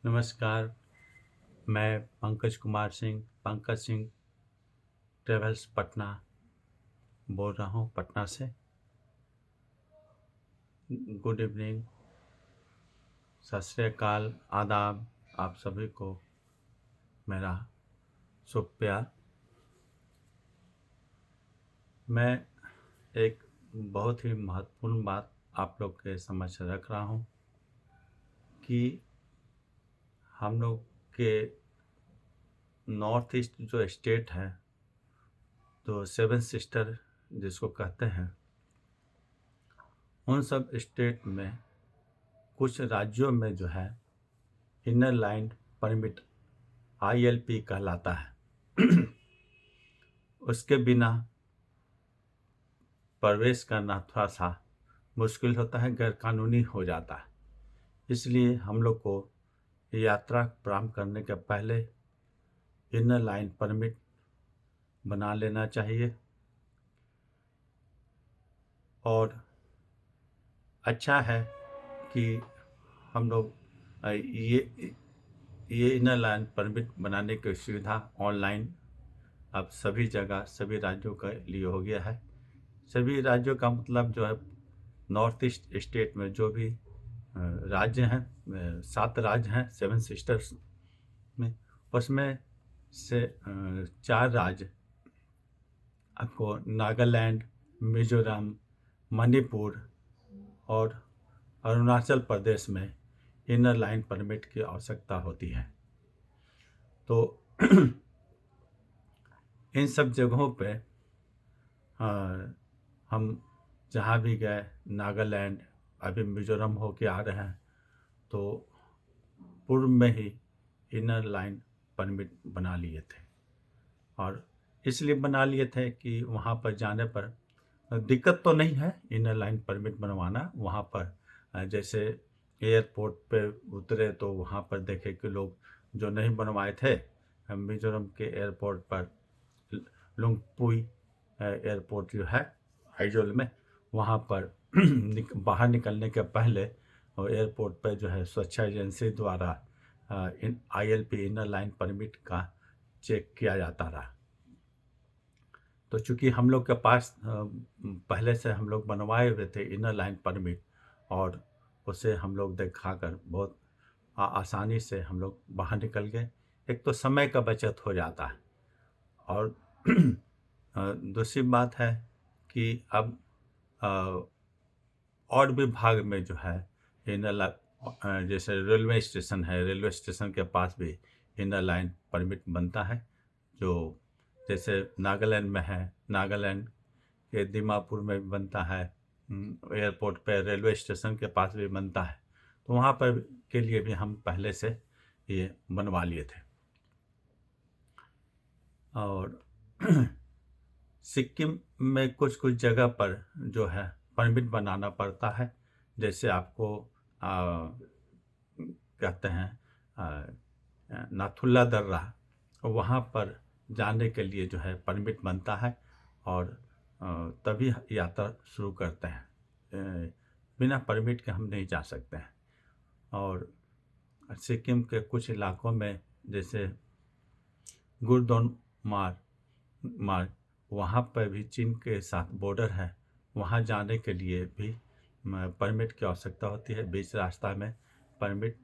नमस्कार, मैं पंकज सिंह ट्रेवल्स पटना बोल रहा हूँ पटना से। गुड इवनिंग, सत श्री अकाल, आदाब आप सभी को मेरा शुभ प्यार। मैं एक बहुत ही महत्वपूर्ण बात आप लोग के समक्ष रख रहा हूँ कि हम लोग के नॉर्थ ईस्ट जो स्टेट है, तो सेवन सिस्टर जिसको कहते हैं, उन सब स्टेट में कुछ राज्यों में जो है इनर लाइन परमिट ILP कहलाता है। उसके बिना प्रवेश करना थोड़ा सा मुश्किल होता है, गैरकानूनी हो जाता है। इसलिए हम लोग को यात्रा प्रारंभ करने के पहले इनर लाइन परमिट बना लेना चाहिए। और अच्छा है कि हम लोग ये इनर लाइन परमिट बनाने की सुविधा ऑनलाइन अब सभी जगह सभी राज्यों के लिए हो गया है। सभी राज्यों का मतलब जो है, नॉर्थ ईस्ट स्टेट में जो भी राज्य हैं, 7 राज्य हैं सेवन सिस्टर्स में, उसमें से 4 राज्य आपको नागालैंड, मिजोरम, मणिपुर और अरुणाचल प्रदेश में इनर लाइन परमिट की आवश्यकता होती है। तो इन सब जगहों पे हम जहाँ भी गए, नागालैंड, अभी मिजोरम होके आ रहे हैं, तो पूर्व में ही इनर लाइन परमिट बना लिए थे। और इसलिए बना लिए थे कि वहाँ पर जाने पर दिक्कत तो नहीं है इनर लाइन परमिट बनवाना। वहाँ पर जैसे एयरपोर्ट पे उतरे तो वहाँ पर देखे कि लोग जो नहीं बनवाए थे, मिजोरम के एयरपोर्ट पर लुंगपुई एयरपोर्ट जो है आइजोल में, वहाँ पर बाहर निकलने के पहले और एयरपोर्ट पर जो है सुरक्षा एजेंसी द्वारा ILP इनर लाइन परमिट का चेक किया जाता रहा। तो चूँकि हम लोग के पास पहले से हम लोग बनवाए हुए थे इनर लाइन परमिट, और उसे हम लोग दिखा कर बहुत आसानी से हम लोग बाहर निकल गए। एक तो समय का बचत हो जाता है, और दूसरी बात है कि अब और विभाग में जो है जैसे रेलवे स्टेशन है, रेलवे स्टेशन के पास भी इनर लाइन परमिट बनता है। जो जैसे नागालैंड में है, नागालैंड के दीमापुर में भी बनता है, एयरपोर्ट पर रेलवे स्टेशन के पास भी बनता है। तो वहाँ पर के लिए भी हम पहले से ये बनवा लिए थे। और सिक्किम में कुछ कुछ जगह पर जो है परमिट बनाना पड़ता है। जैसे आपको कहते हैं नाथुला दर्रा, वहाँ पर जाने के लिए जो है परमिट बनता है, और तभी यात्रा शुरू करते हैं। बिना परमिट के हम नहीं जा सकते हैं। और सिक्किम के कुछ इलाकों में जैसे गुरदोन मार्ग, वहाँ पर भी चीन के साथ बॉर्डर है, वहाँ जाने के लिए भी परमिट की आवश्यकता होती है। बीच रास्ता में परमिट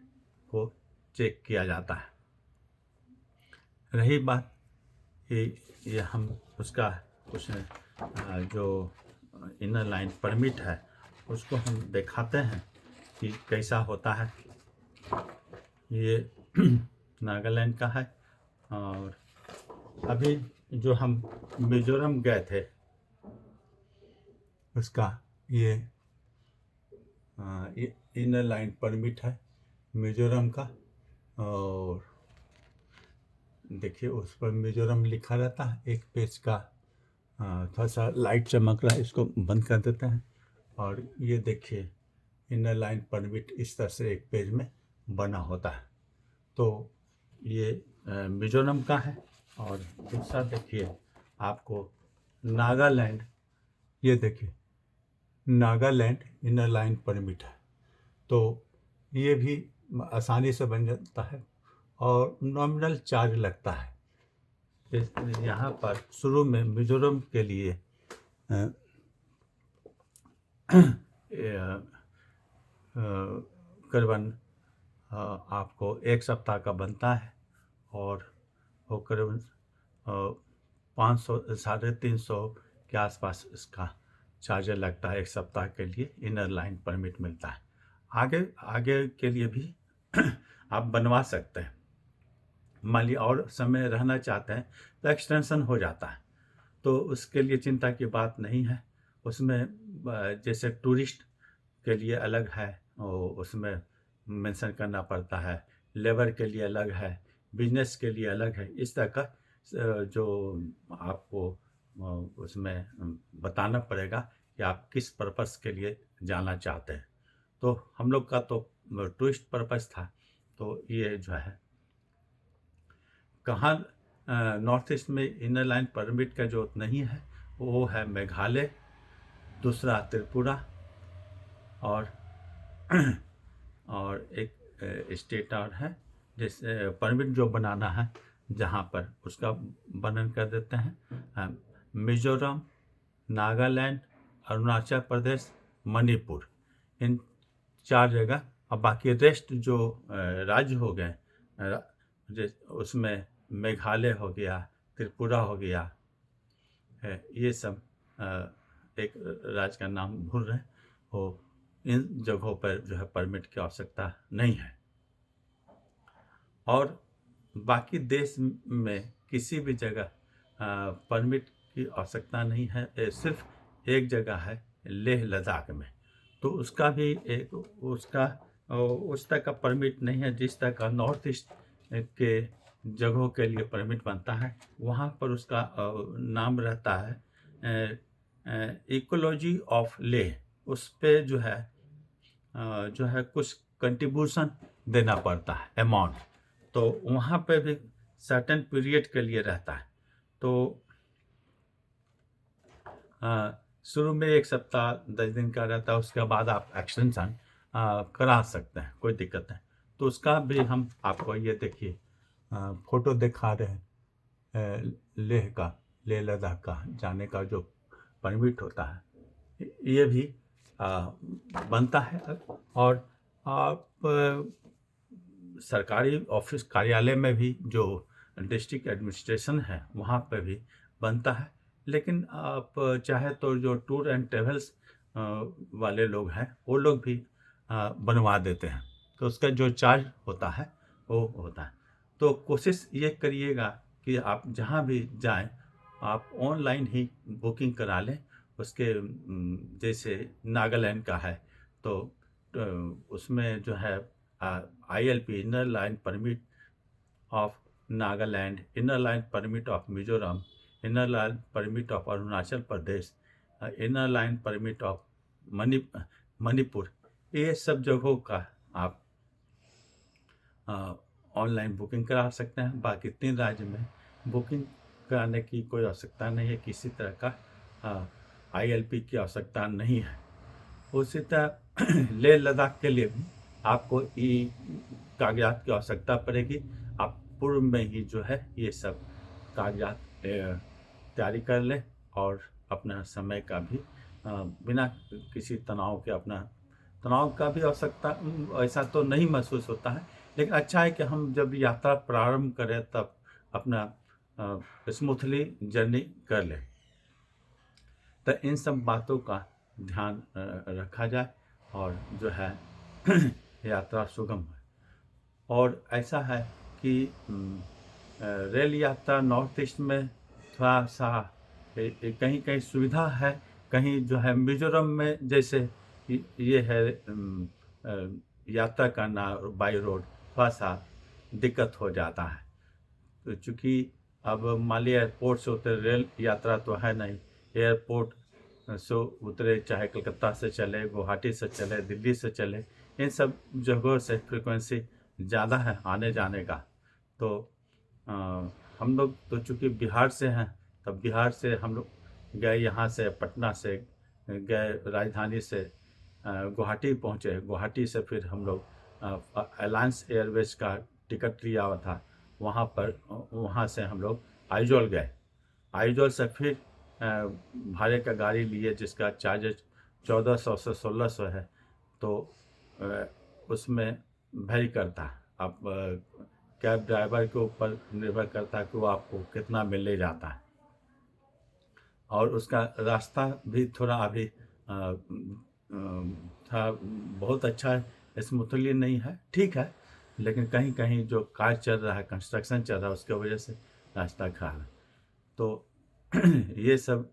को चेक किया जाता है। रही बात ये हम उसका कुछ जो इनर लाइन परमिट है उसको हम दिखाते हैं कि कैसा होता है। ये नागालैंड का है। और अभी जो हम मिजोरम गए थे उसका ये इनर लाइन परमिट है मिजोरम का। और देखिए उस पर मिजोरम लिखा रहता है एक पेज का। थोड़ा सा लाइट चमक रहा है, इसको बंद कर देते हैं। और ये देखिए इनर लाइन परमिट इस तरह से एक पेज में बना होता है। तो ये मिजोरम का है। और दूसरा देखिए आपको नागालैंड, ये देखिए नागालैंड इनर लाइन परमिट है। तो ये भी आसानी से बन जाता है और नॉमिनल चार्ज लगता है। यहाँ पर शुरू में मिजोरम के लिए अ, करीबन आपको 1 सप्ताह का बनता है और वो करीबन 500 350 के आसपास इसका चार्जर लगता है। 1 सप्ताह के लिए इनर लाइन परमिट मिलता है। आगे आगे के लिए भी आप बनवा सकते हैं। मान लीजिए और समय रहना चाहते हैं तो एक्सटेंशन हो जाता है, तो उसके लिए चिंता की बात नहीं है। उसमें जैसे टूरिस्ट के लिए अलग है, और उसमें मेंशन करना पड़ता है, लेबर के लिए अलग है, बिजनेस के लिए अलग है। इस तरह का जो आपको उसमें बताना पड़ेगा कि आप किस पर्पस के लिए जाना चाहते हैं। तो हम लोग का तो टूरिस्ट पर्पस था, तो ये जो है कहाँ नॉर्थ ईस्ट में इनर लाइन परमिट का जो नहीं है वो है मेघालय, दूसरा त्रिपुरा और और एक स्टेट और है जिससे परमिट जो बनाना है, जहाँ पर उसका वर्णन कर देते हैं। मिजोरम, नागालैंड, अरुणाचल प्रदेश, मणिपुर, इन 4 जगह। और बाकी रेस्ट जो राज्य हो गए, उसमें मेघालय हो गया, त्रिपुरा हो गया, ये सब एक राज्य का नाम भूल रहे हैं, वो इन जगहों पर जो है परमिट की आवश्यकता नहीं है। और बाकी देश में किसी भी जगह परमिट की आवश्यकता नहीं है। सिर्फ एक जगह है लेह लद्दाख में, तो उसका भी एक उस तरह का परमिट नहीं है जिस तरह का नॉर्थ ईस्ट के जगहों के लिए परमिट बनता है। वहाँ पर उसका नाम रहता है इकोलॉजी ऑफ लेह। उस पे जो है कुछ कंट्रीब्यूशन देना पड़ता है, अमाउंट। तो वहाँ पे भी सर्टेन पीरियड के लिए रहता है। तो शुरू में 1 सप्ताह 10 दिन का रहता है, उसके बाद आप एक्सटेंशन करा सकते हैं, कोई दिक्कत नहीं। तो उसका भी हम आपको ये देखिए फोटो दिखा रहे हैं लेह लद्दाख का जाने का जो परमिट होता है, ये भी बनता है। और आप सरकारी ऑफिस कार्यालय में भी जो डिस्ट्रिक्ट एडमिनिस्ट्रेशन है वहाँ पे भी बनता है। लेकिन आप चाहे तो जो टूर एंड ट्रेवल्स वाले लोग हैं वो लोग भी बनवा देते हैं, तो उसका जो चार्ज होता है वो होता है। तो कोशिश ये करिएगा कि आप जहाँ भी जाएं आप ऑनलाइन ही बुकिंग करा लें। उसके जैसे नागालैंड का है तो उसमें जो है ILP inner line permit of Nagaland, inner line permit of Mizoram, inner line permit of Arunachal Pradesh, inner line permit of Manipur, ये सब जगहों का आप ऑनलाइन बुकिंग करा सकते हैं। बाकी 3 राज्य में बुकिंग कराने की कोई आवश्यकता नहीं है, किसी तरह का ILP की आवश्यकता नहीं है। उसी तरह लेह लद्दाख के लिए भी आपको कागजात की आवश्यकता पड़ेगी। आप पूर्व में ही जो है ये सब कागजात तैयारी कर लें और अपना समय का भी बिना किसी तनाव के, अपना तनाव का भी आवश्यकता ऐसा तो नहीं महसूस होता है, लेकिन अच्छा है कि हम जब यात्रा प्रारंभ करें तब अपना स्मूथली जर्नी कर लें। तो इन सब बातों का ध्यान रखा जाए और जो है यात्रा सुगम है। और ऐसा है कि रेल यात्रा नॉर्थ ईस्ट में थोड़ा सा कहीं कहीं सुविधा है, कहीं जो है मिजोरम में जैसे ये है यात्रा करना बाई रोड थोड़ा सा दिक्कत हो जाता है। तो चूँकि अब मान लिया एयरपोर्ट से उतरे, रेल यात्रा तो है नहीं, एयरपोर्ट से उतरे चाहे कलकत्ता से चले, गुवाहाटी से चले, दिल्ली से चले, इन सब जगहों से फ्रीक्वेंसी ज़्यादा है आने जाने का। तो हम लोग तो चूँकि बिहार से हैं, तब बिहार से हम लोग गए, यहाँ से पटना से गए, राजधानी से गुवाहाटी पहुँचे, गुवाहाटी से फिर हम लोग अलायंस एयरवेज का टिकट लिया हुआ था, वहाँ से हम लोग आइजोल गए। आइजोल से फिर भाड़े का गाड़ी लिए जिसका चार्जेज 1400 से 1600 है। तो उसमें वैरी करता है, आप कैब ड्राइवर के ऊपर निर्भर करता है कि वो आपको कितना में ले जाता है। और उसका रास्ता भी थोड़ा अभी था, बहुत अच्छा है, स्मूथली नहीं है, ठीक है, लेकिन कहीं कहीं जो कार्य चल रहा है, कंस्ट्रक्शन चल रहा है, उसके वजह से रास्ता खराब है। तो ये सब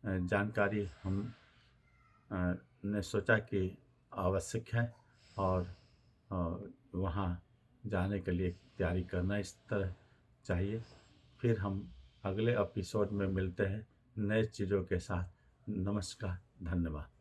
जानकारी हम ने सोचा कि आवश्यक है, और वहाँ जाने के लिए तैयारी करना इस तरह चाहिए। फिर हम अगले एपिसोड में मिलते हैं नए चीज़ों के साथ। नमस्कार, धन्यवाद।